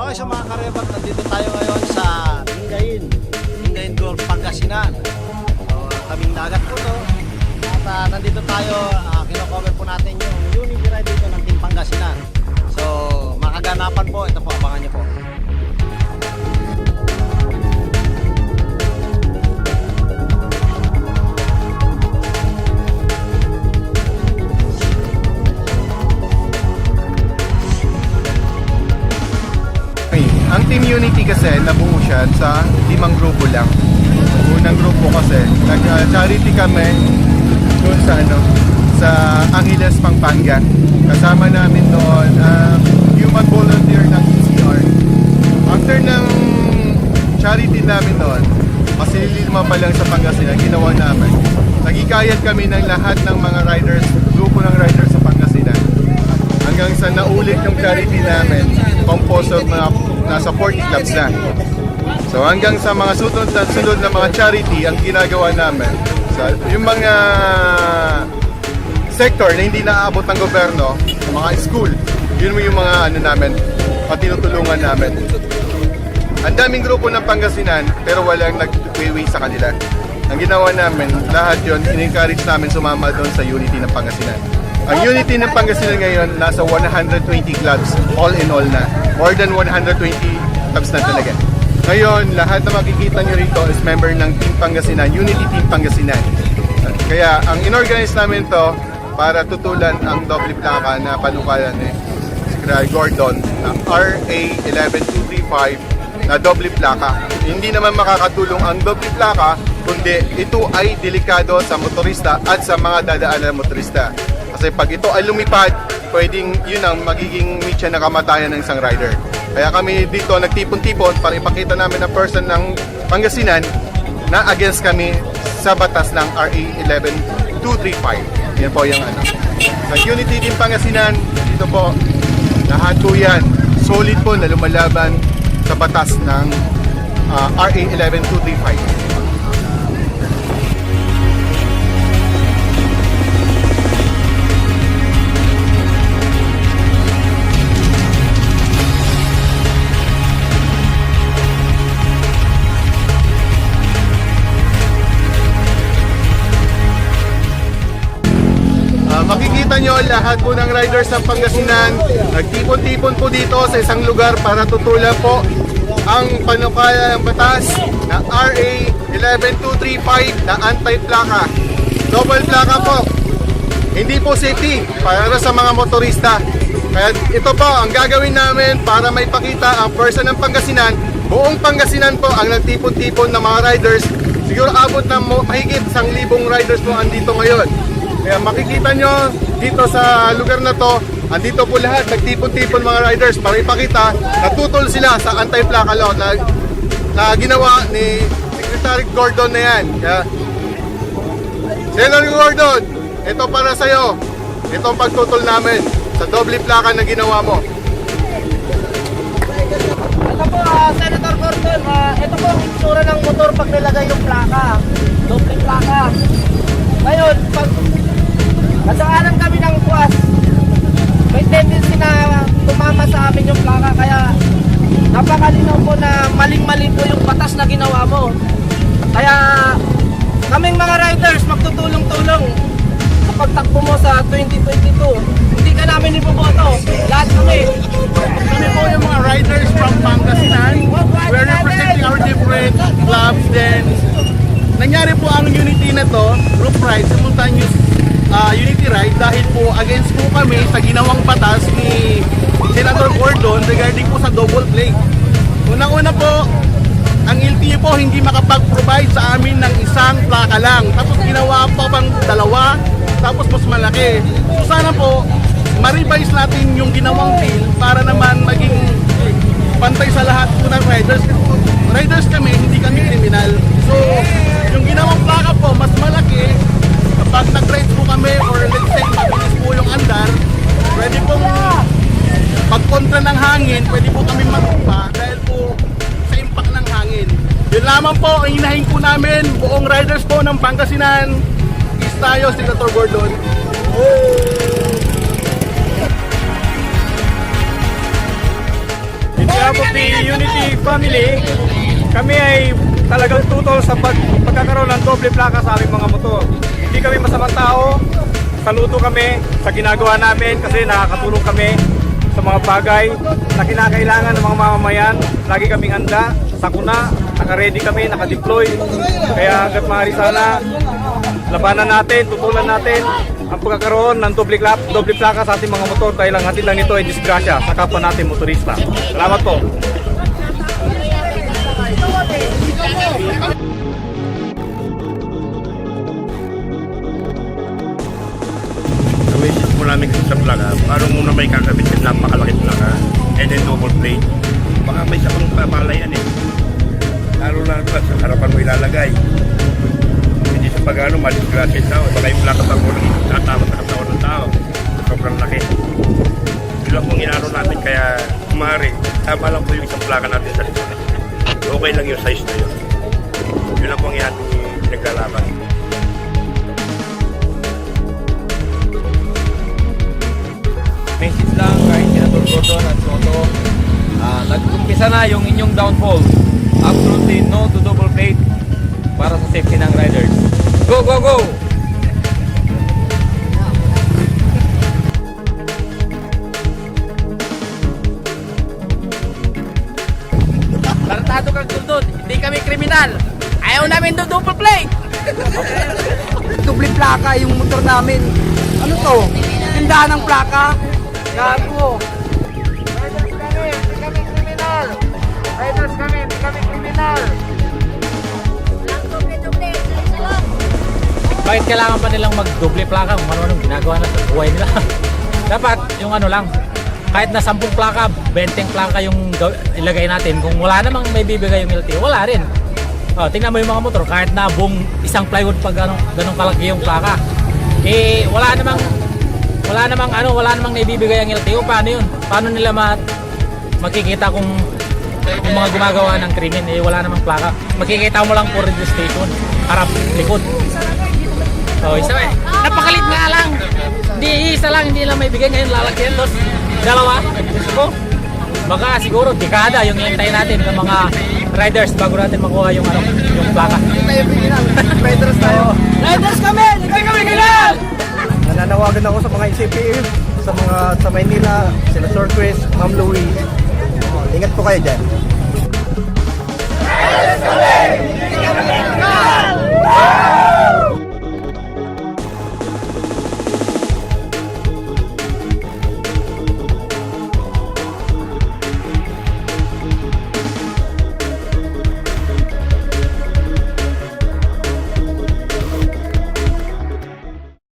Okay, so mga karebak, nandito tayo ngayon sa Lingayen Golf, Pangasinan. So, tabing dagat po to. At nandito tayo, kino-cover po natin yung unity ride dito ng Team Pangasinan. So, makaganapan po, ito po, abangan nyo po. Ang Team Unity kasi nabuo siya sa 5 grupo lang. Unang grupo kasi nag-charity kami doon sa Angeles, Pampanga. Kasama namin doon yung mag-volunteer ng ECR. After ng charity namin doon, masililima pa lang sa Pangasinan, ginawa namin. Nagikayat kami ng lahat ng mga riders, grupo ng riders sa Pangasinan. Hanggang sa naulit yung charity namin, composed of mga nasa 40 clubs na. So hanggang sa mga sunod na mga charity ang ginagawa namin. So, yung mga sector na hindi naaabot ng gobyerno, mga school, yun yung mga namin, patinutulungan namin. Ang daming grupo ng Pangasinan pero walang nag-way sa kanila. Ang ginawa namin, lahat yun, in-encourage namin sumama doon sa Unity ng Pangasinan. Ang Unity ng Pangasinan ngayon, nasa 120 clubs, all in all na. More than 120 clubs na talaga. Ngayon, lahat na makikita nyo rito is member ng Team Pangasinan, Unity Team Pangasinan. Kaya, ang inorganize namin to para tutulan ang doble plaka na panukalan ni Secretary Gordon na RA 11235 na doble plaka. Hindi naman makakatulong ang doble plaka, kundi ito ay delikado sa motorista at sa mga dadaanan ng motorista. Kasi pag ito ay lumipad, pwedeng yun ang magiging mitya na kamatayan ng isang rider. Kaya kami dito nagtipon-tipon para ipakita namin na person ng Pangasinan na against kami sa batas ng RA 11235. Yan po yung Sa Unity Team Pangasinan, dito po, lahat po yan, solid po na lumalaban sa batas ng RA 11235. Makikita nyo lahat po ng riders ng Pangasinan nagtipon-tipon po dito sa isang lugar para tutulan po ang panukala ng batas na RA 11235 na anti-plaka. Double plaka po. Hindi po safety para sa mga motorista. Kaya ito po ang gagawin namin para maipakita ang person ng Pangasinan. Buong Pangasinan po ang nagtipon-tipon ng mga riders. Siguro abot ng mahigit 1,000 riders po andito ngayon. Kaya makikita nyo dito sa lugar na to, andito po lahat, nagtipon-tipon mga riders para ipakita na tutol sila sa anti-plaka law na ginawa ni Secretary Gordon na yan. Kaya, Senator Gordon, ito para sa'yo. Ito ang pagtutol namin sa doble plaka na ginawa mo. Ito po, Senator Gordon, ito po ang itsura ng motor pag nilagay yung plaka, doble plaka. Ngayon, pag nadaanan kami ng kuwas, may tendency na tumama sa amin yung plaka, kaya napakalinaw po na maling-mali po yung batas na ginawa mo. Kaya kaming mga riders magtutulong-tulong sa pagtakbo mo sa 2022. Hindi ka namin ipoboto, lahat kami. Kami po yung mga riders from Pangasinan. We're representing our different clubs. Then, nangyari po ang Unity na to, group ride, simultaneous Unity ride dahil po against po kami sa ginawang batas ni Senator Gordon regarding po sa double plate. Unang-una po, ang LTO po hindi makapag-provide sa amin ng isang plaka lang. Tapos ginawa pa pang dalawa, tapos mas malaki. So sana po, ma-revise natin yung ginawang bill para naman maging pantay sa lahat po ng riders. Riders kami, hindi kami kriminal. So, yung ginawang plaka po, mas malaki. Kapag nag-ride po kami or let's say mabilis po yung andar, pwede pong pag-kontra ng hangin, pwede po kami magpa dahil po sa impact ng hangin. Yun lamang po, ang hinahin po namin, buong riders po ng Pangasinan, is tayo, Senator Gordon. In behalf of the family, kami ay talagang tutol sa pagkakaroon ng doble plaka sa aming mga motor. Hindi kami masamang tao, saludo kami sa ginagawa namin kasi nakakatulong kami sa mga bagay na kinakailangan ng mga mamamayan. Lagi kaming handa, sakuna, naka-ready kami, naka-deploy. Kaya hanggat maaari sana, labanan natin, tutulan natin ang pagkakaroon ng doble plaka sa ating mga motor dahil ang hatid lang nito ay disgrasya sa kapwa natin motorista. Salamat po. Nawisip po namin kasi sa plaka, parang muna may kakabit yung napakalaki plaka and then double plate. Baka may sakong pamalayan eh. Lalo na ito, sa harapan mo ilalagay. Hindi sa pag-ano, madisgrasya yung tao. Baka yung plaka pa po nang tatama sa katawan ng tao. Sobrang laki. Yun lang pong inaro namin, kaya kumari, tama lang po yung isang plaka natin sa likod. Okay lang yung size na yun. Yun lang pong naglalaban. Message lang kay Senator Gordon at Soto. Nag-umpisa na yung inyong downfall. Absolutely no to double plate para sa safety ng riders. Go, go, go! Tartado kang Gordon, hindi kami kriminal. Ayaw namin do double plate. Doble plaka yung motor namin. Ano to? Tindahan ng plaka? Gago. Riders kami, hindi kami kriminal. Bakit kailangan pa nilang mag-doble plaka kung ano-anong ginagawa na sa buhay nila? Dapat yung ano lang, kahit na 10 plaka, 20 plaka yung ilagay natin. Kung wala namang may bibigay yung LTO, wala rin. Tingnan mo yung mga motor, kahit na buong isang plywood pag ganong kalaki yung plaka. Eh, wala namang naibibigay ang LTO. Paano yun? Paano nila makikita kung yung mga gumagawa ng krimen, eh wala namang plaka. Makikita mo lang po registration, harap, likod. Isa eh. Napakalit nga lang. Isa lang, hindi lang may bigay ngayon, lalagyan. Tapos, dalawa. Gusto baka siguro dekada yung hintayin natin ng mga riders bago natin makuha yung plaka. Riders tayo. Riders kami, hindi kami kriminal. Nananawagan ako sa mga ECPF, sa mga sa Maynila, sila Sir Chris, Ma'am Louie. Ingat po kayo dyan. Riders kami, hindi kami kriminal.